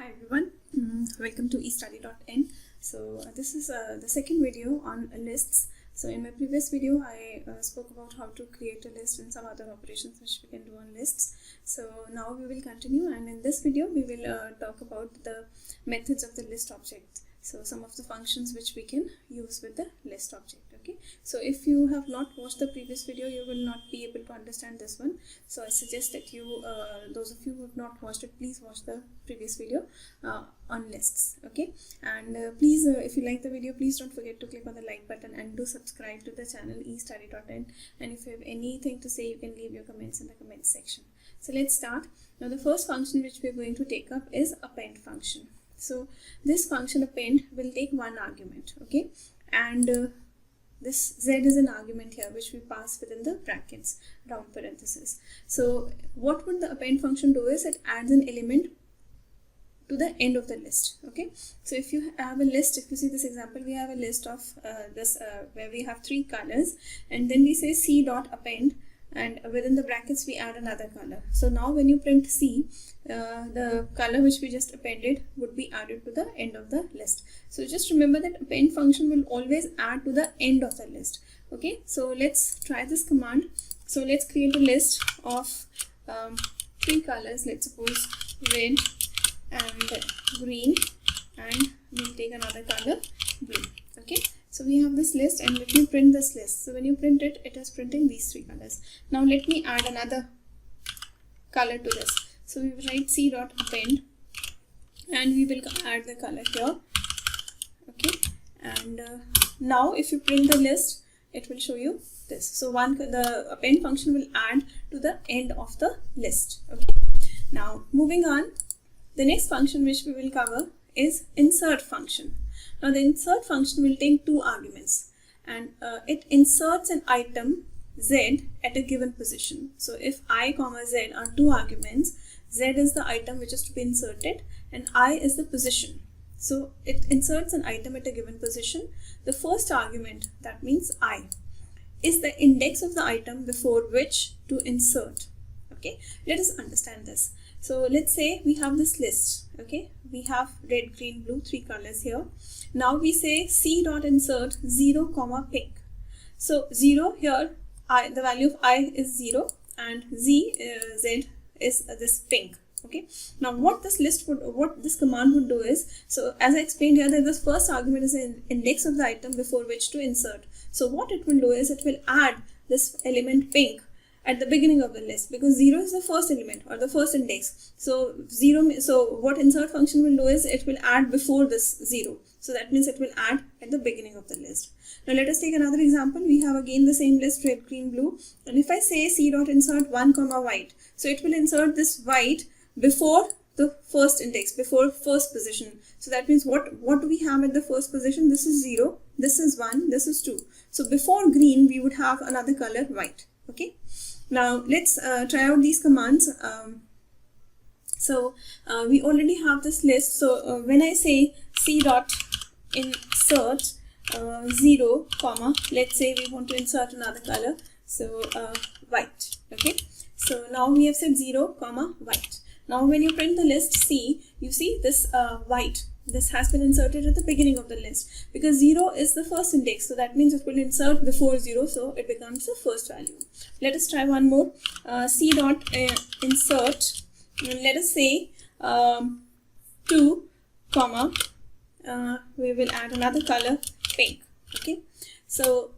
Hi everyone, welcome to estudy.in. So this is the second video on lists. So in my previous video I spoke about how to create a list and some other operations which we can do on lists. So now we will continue, and in this video we will talk about the methods of the list object. So some of the functions which we can use with the list object. Okay, so if you have not watched the previous video, you will not be able to understand this one. So I suggest that you, those of you who have not watched it, please watch the previous video on lists. Okay, and please, if you like the video, please don't forget to click on the like button and do subscribe to the channel estudy.in. And if you have anything to say, you can leave your comments in the comments section. So let's start. Now the first function which we are going to take up is append function. So this function append will take one argument. Okay, and this z is an argument here which we pass within the brackets, round parenthesis. So what would the append function do is it adds an element to the end of the list. Okay, so if you have a list, if you see this example, we have a list of where we have three colors, and then we say c dot append, and within the brackets we add another color. So now when you print C, the color which we just appended would be added to the end of the list. So just remember that append function will always add to the end of the list. Okay, so let's try this command. So let's create a list of three colors. Let's suppose red and green, and we'll take another color, blue. Okay, so we have this list, and let me print this list. So when you print it, it is printing these three colors. Now let me add another color to this. So we will write c dot append, and we will add the color here. Okay, and now if you print the list, it will show you this. So the append function will add to the end of the list. Okay, now moving on, the next function which we will cover is insert function. Now the insert function will take two arguments, and it inserts an item z at a given position. So if I comma z are two arguments, z is the item which is to be inserted and I is the position. So it inserts an item at a given position. The first argument, that means I, is the index of the item before which to insert. Okay, let us understand this. So let's say we have this list. Okay, we have red, green, blue, three colors here. Now we say c dot insert 0 comma pink. So 0 here, the value of I is 0, and z is this pink. Okay, now what this command would do is, so as I explained here, that this first argument is an index of the item before which to insert. So what it will do is it will add this element pink at the beginning of the list, because 0 is the first element or the first index. So what insert function will do is it will add before this 0. So that means it will add at the beginning of the list. Now let us take another example. We have again the same list, red, green, blue, and if I say c dot insert 1 comma white, so it will insert this white before the first index, before first position. So that means what do we have at the first position? This is 0, this is 1, this is 2. So before green we would have another color, white. Okay, now let's try out these commands. We already have this list. So when I say c dot insert 0 comma, let's say we want to insert another color, so white. Okay, so now we have said 0 comma white. Now when you print the list C, you see this white, this has been inserted at the beginning of the list, because 0 is the first index, so that means it will insert before 0, so it becomes the first value. Let us try one more. C dot insert, let us say 2 comma, we will add another color, pink. Okay, so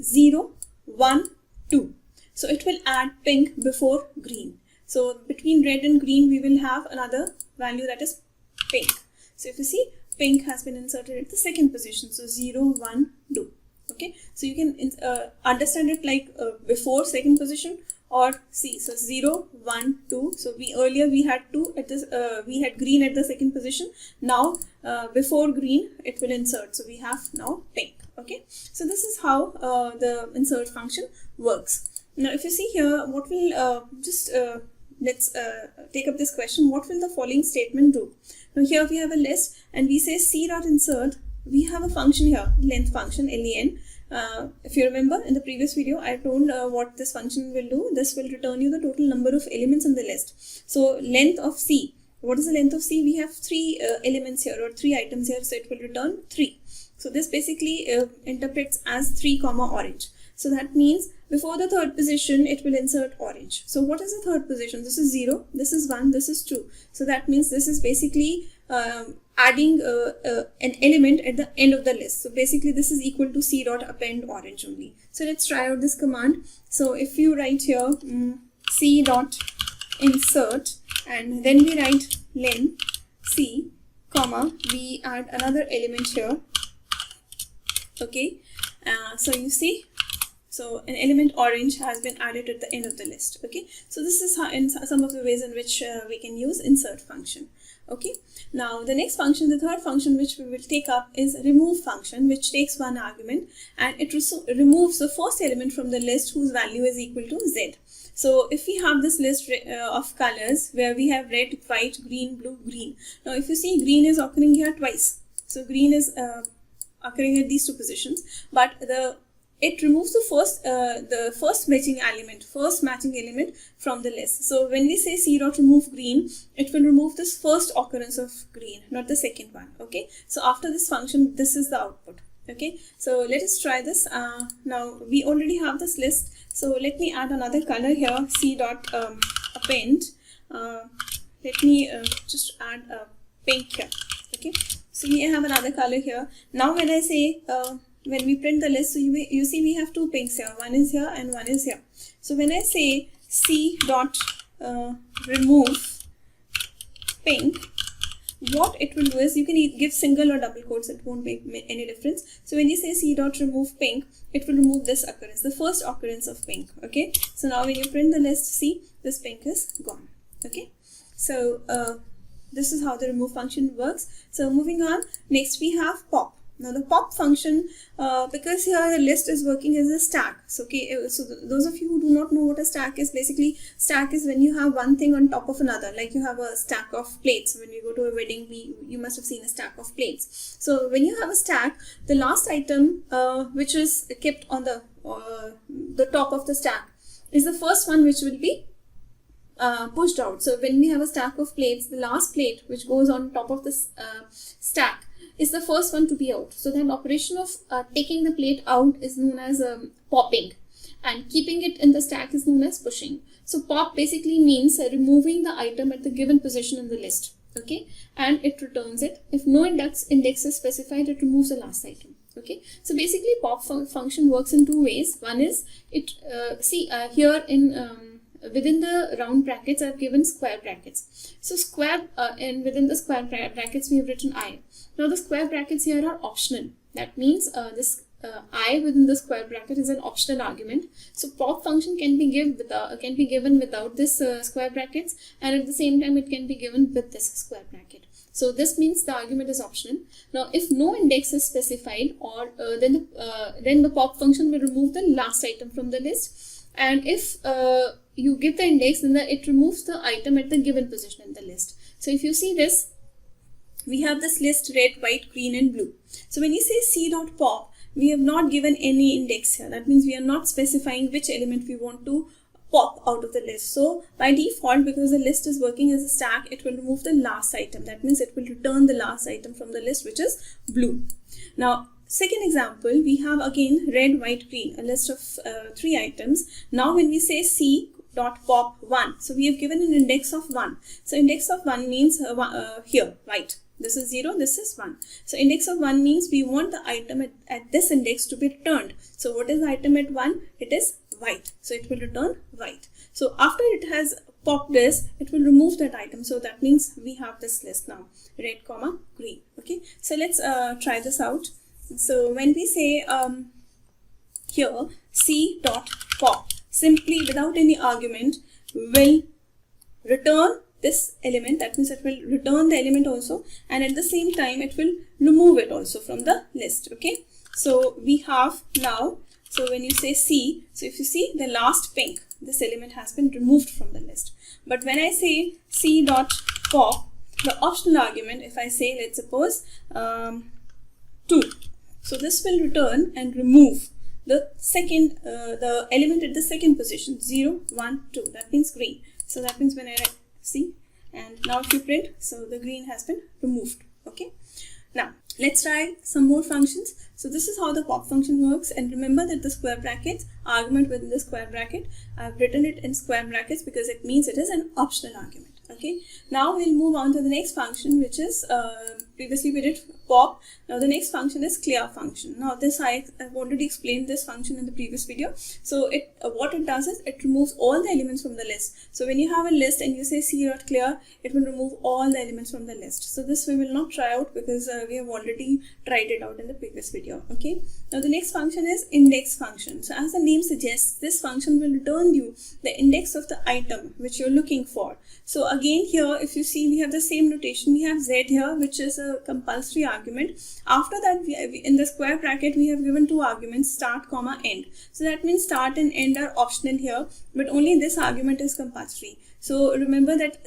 0 1 2, so it will add pink before green. So between red and green we will have another value, that is pink. So if you see, pink has been inserted at the second position, so 0 1 2. Okay, so you can understand it like before second position, or see, so 0 1 2. So earlier we had 2 at this, we had green at the second position. Now before green it will insert, so we have now pink. Okay, so this is how the insert function works. Now if you see here, what will let's take up this question. What will the following statement do? Now here we have a list, and we say c dot insert. We have a function here, length function, len. If you remember in the previous video, I told what this function will do. This will return you the total number of elements in the list. So length of c What is the length of C? We have 3 elements here, or 3 items here, so it will return 3. So this basically interprets as 3 comma orange. So that means before the third position it will insert orange. So what is the third position? This is 0, this is 1, this is 2. So that means this is basically adding an element at the end of the list. So basically this is equal to c.append orange only. So let's try out this command. So if you write here c.insert and then we write len c, comma, we add another element here. Okay, so you see, so an element orange has been added at the end of the list. Okay, so this is how, in some of the ways in which we can use insert function. Okay, now the next function, the third function which we will take up is remove function, which takes one argument and it removes the first element from the list whose value is equal to z. So if we have this list of colors where we have red, white, green, blue, green. Now if you see, green is occurring here twice. So green is occurring at these 2 positions, but it removes the first matching element from the list. So when we say c.remove green, it will remove this first occurrence of green, not the second one. Okay, so after this function, this is the output. Okay, so let us try this. Now we already have this list, so let me add another color here, c.append. Let me just add a pink here. Okay, so we have another color here. Now when I say when we print the list, so you see we have 2 pinks here, one is here and one is here. So when I say c.remove pink, what it will do is, you can give single or double quotes, it won't make any difference. So when you say c.remove pink, it will remove this occurrence, the first occurrence of pink. Okay, so now when you print the list, see, this pink is gone. Okay, so this is how the remove function works. So moving on, next we have pop. Now the pop function, because here the list is working as a stack. So those of you who do not know what a stack is, basically stack is when you have one thing on top of another, like you have a stack of plates. When you go to a wedding, you must have seen a stack of plates. So when you have a stack, the last item which is kept on the top of the stack is the first one which will be pushed out. So when we have a stack of plates, the last plate which goes on top of this stack is the first one to be out. So that operation of taking the plate out is known as popping, and keeping it in the stack is known as pushing. So pop basically means removing the item at the given position in the list. Okay, and it returns it. If no index is specified, it removes the last item. Okay, so basically pop function works in 2 ways. One is it here in within the round brackets I've given square brackets. So square and within the square brackets we have written I. Now the square brackets here are optional. That means this I within the square bracket is an optional argument. So pop function can be given without this square brackets, and at the same time it can be given with this square bracket. So this means the argument is optional. Now if no index is specified, or then the pop function will remove the last item from the list, and if you give the index, then it removes the item at the given position in the list. So if you see this, we have this list red, white, green and blue. So when you say c.pop, we have not given any index here. That means we are not specifying which element we want to pop out of the list. So by default, because the list is working as a stack, it will remove the last item. That means it will return the last item from the list, which is blue. Now second example, we have again red, white, green, a list of 3 items. Now when we say c.pop 1, so we have given an index of 1. So index of 1 means here, white. This is 0, this is 1. So index of 1 means we want the item at this index to be returned. So what is the item at 1? It is white. So it will return white. So after it has popped this, it will remove that item. So that means we have this list now, red, comma, green. Okay. So let's try this out. So when we say here c.pop, simply without any argument will return this element. That means it will return the element also, and at the same time it will remove it also from the list. Okay, so we have now, so when you say C, so if you see the last pink, this element has been removed from the list. But when I say c.pop, the optional argument, if I say, let's suppose 2, so this will return and remove the second the element at the second position, 0, 1, 2. That means green. So that means when I write C and now if you print, so the green has been removed. Okay, now let's try some more functions. So this is how the pop function works, and remember that the square brackets, argument within the square bracket, I've written it in square brackets because it means it is an optional argument. Okay, now we'll move on to the next function, which is previously we did pop. Now the next function is clear function. Now this I've already explained this function in the previous video. So what it does is it removes all the elements from the list. So when you have a list and you say c.clear, it will remove all the elements from the list. So this we will not try out because we have already tried it out in the previous video. Okay, now the next function is index function. So as the name suggests, this function will return you the index of the item which you're looking for. So again here, if you see, we have the same notation. We have z here, which is a compulsory argument. After that, in the square bracket, we have given two arguments, start comma end. So that means start and end are optional here, but only this argument is compulsory. So remember that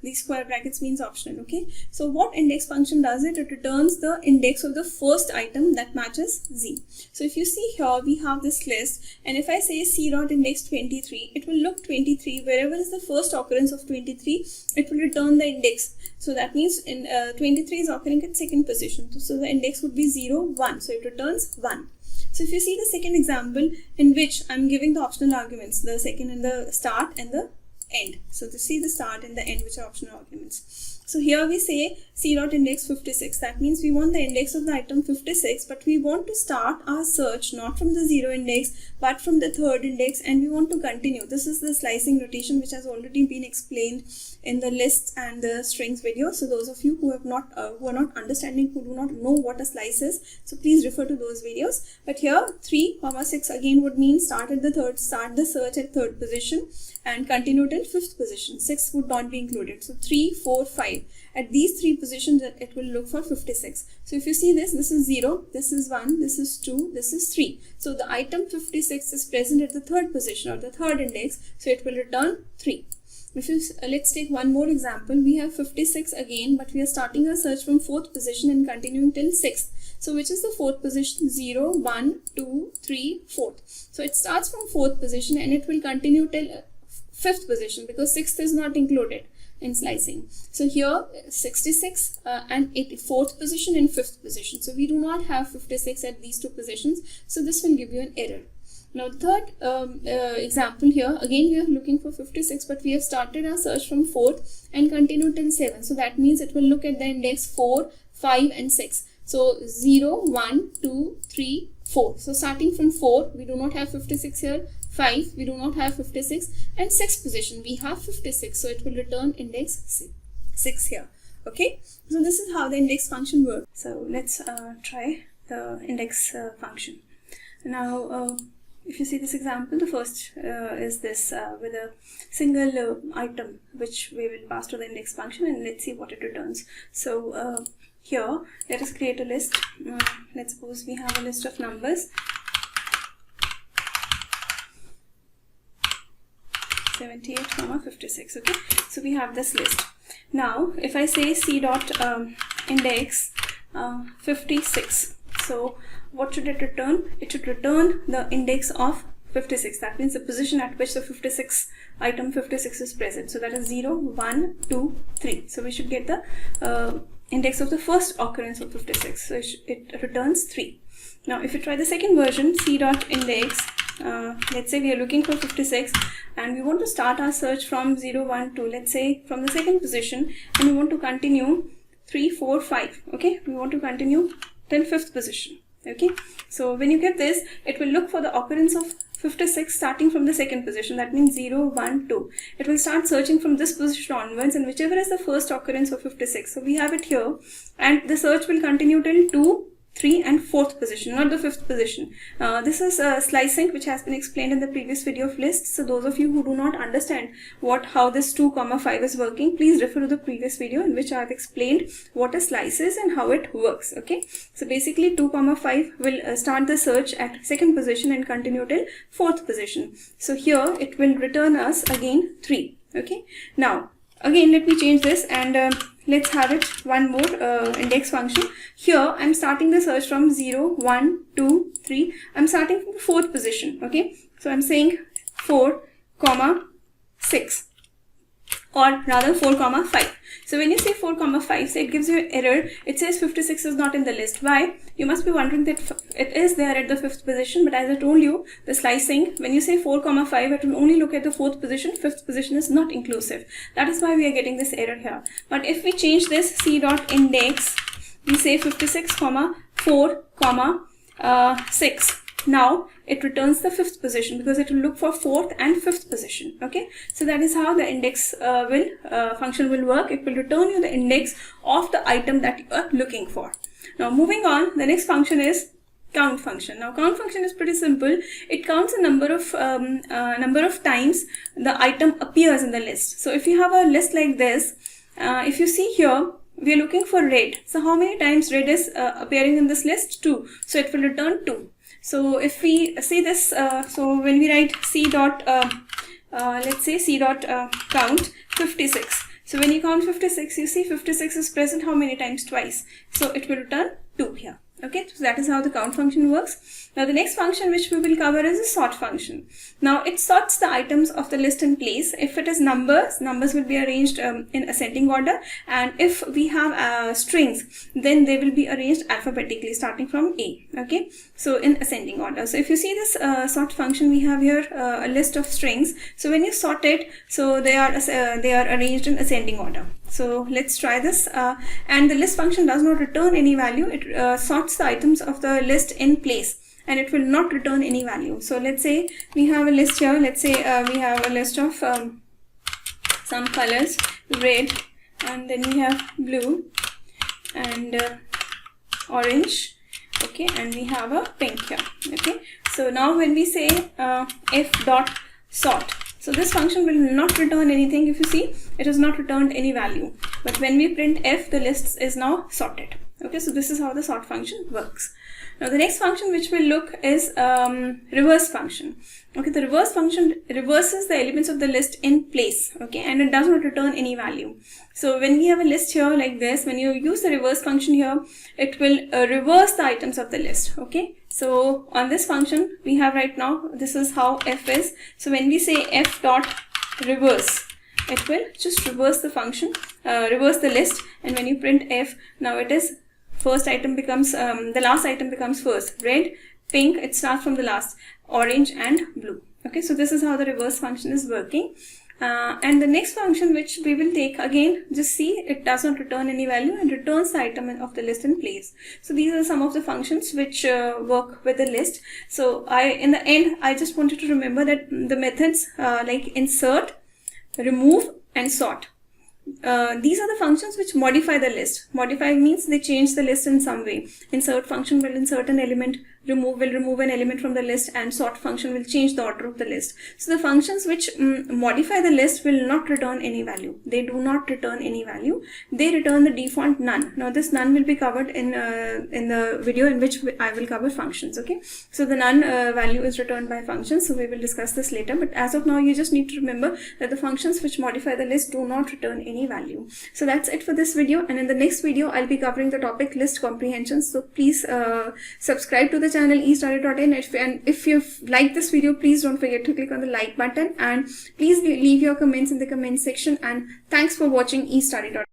these square brackets means optional. Okay, so what index function does it? It returns the index of the first item that matches z. So if you see here, we have this list, and if I say c.index 23, it will look 23. Wherever is the first occurrence of 23, it will return the index. So that means in 23 is occurring at second position. So the index would be 0, 1. So it returns 1. So if you see the second example, in which I'm giving the optional arguments, the second and the start and the end. So to see the start and the end, which are optional arguments. So here we say c.index 56. That means we want the index of the item 56, but we want to start our search not from the 0 index, but from the third index, and we want to continue. This is the slicing notation which has already been explained in the lists and the strings video. So those of you who have not who are not understanding, who do not know what a slice is, so please refer to those videos. But here 3, 6 again would mean start the search at third position and continue till fifth position. 6 would not be included. So 3, 4, 5. At these three positions, it will look for 56. So if you see this is 0, this is 1, this is 2, this is 3. So the item 56 is present at the third position or the third index, so it will return 3. If you let's take one more example. We have 56 again, but we are starting our search from fourth position and continuing till 6th. So which is the fourth position? 0, 1, 2, 3, 4th. So it starts from fourth position and it will continue till fifth position because 6th is not included in slicing. So here 66 and fourth position and fifth position. So we do not have 56 at these two positions. So this will give you an error. Now the third example here, again we are looking for 56, but we have started our search from 4th and continued till 7. So that means it will look at the index 4, 5 and 6. So 0, 1, 2, 3, 4. So starting from 4, we do not have 56 here. 5, we do not have 56, and 6th position we have 56, so it will return index 6 here. Okay, so this is how the index function works. So let's try the index function. Now if you see this example, the first is this with a single item which we will pass to the index function, and let's see what it returns. So here let us create a list. Let's suppose we have a list of numbers 78, 56. Okay, so we have this list. Now if I say c.index 56, so what should it return? It should return the index of 56. That means the position at which the item 56 is present. So that is 0, 1, 2, 3. So we should get the index of the first occurrence of 56. So it returns 3. Now if you try the second version, c.index, let's say we are looking for 56 and we want to start our search from 0, 1, 2, let's say from the second position, and we want to continue 3, 4, 5. Okay, we want to continue till fifth position. Okay, so when you get this, it will look for the occurrence of 56 starting from the second position. That means 0, 1, 2. It will start searching from this position onwards, and whichever is the first occurrence of 56. So we have it here, and the search will continue till 2, 3 and 4th position, not the 5th position. This is slicing, which has been explained in the previous video of lists. So those of you who do not understand how this 2, 5 is working, please refer to the previous video in which I have explained what a slice is and how it works. Okay, so basically 2, 5 will start the search at second position and continue till 4th position. So here it will return us again 3. Okay, now again let me change this and let's have it one more index function. Here I'm starting the search from 0, 1, 2, 3. I'm starting from the 4th position. Okay, so I'm saying 4, 6. or rather 4 comma 5. So when you say 4 comma 5, so it gives you an error. It says 56 is not in the list. Why? You must be wondering that it is there at the 5th position, but as I told you, the slicing, when you say 4 comma 5, it will only look at the 4th position. 5th position is not inclusive. That is why we are getting this error here. But if we change this c.index, we say 56 comma 4 comma 6. Now it returns the 5th position because it will look for 4th and 5th position. Okay, so that is how the index function will work. It will return you the index of the item that you are looking for. Now moving on, the next function is count function. Now count function is pretty simple. It counts a number of times the item appears in the list. So if you have a list like this, if you see here, we are looking for red. So how many times red is appearing in this list? 2. So it will return 2. So if we see this, so when we write let's say count 56. So when you count 56, you see 56 is present how many times? Twice. So it will return 2 here. Okay, so that is how the count function works. Now the next function which we will cover is the sort function. Now it sorts the items of the list in place. If it is numbers, numbers will be arranged in ascending order, and if we have strings, then they will be arranged alphabetically starting from A. Okay, so in ascending order. So if you see this sort function, we have here a list of strings. So when you sort it, so they are arranged in ascending order. So let's try this, and the list function does not return any value. It sorts the items of the list in place, and it will not return any value. So let's say we have a list here. Let's say we have a list of some colors, red, and then we have blue and orange. Okay, and we have a pink here. Okay, so now when we say f dot sort, so this function will not return anything. If you see, it has not returned any value. But when we print f, the list is now sorted. Okay, so this is how the sort function works. Now the next function which we'll look is reverse function. Okay, the reverse function reverses the elements of the list in place. Okay, and it does not return any value. So when we have a list here like this, when you use the reverse function here, it will reverse the items of the list. Okay, so on this function we have right now, this is how f is. So when we say f dot reverse, it will just reverse the function, reverse the list, and when you print f, now it is first item becomes the last item becomes first, red, pink, it starts from the last, orange and blue. Okay, so this is how the reverse function is working. And the next function which we will take, again, just see, it does not return any value and returns the item of the list in place. So these are some of the functions which work with the list. So in the end, I just wanted to remember that the methods like insert, remove and sort, these are the functions which modify the list. Modify means they change the list in some way. Insert function will insert an element, remove will remove an element from the list, and sort function will change the order of the list. So the functions which modify the list will not return any value. They do not return any value. They return the default none. Now this none will be covered in the video in which I will cover functions. Okay, so the none value is returned by functions. So we will discuss this later. But as of now, you just need to remember that the functions which modify the list do not return any value. So that's it for this video, and in the next video I'll be covering the topic list comprehension. So please subscribe to the channel estudy.in, and if you've liked this video, please don't forget to click on the like button, and please leave your comments in the comment section, and thanks for watching estudy.in.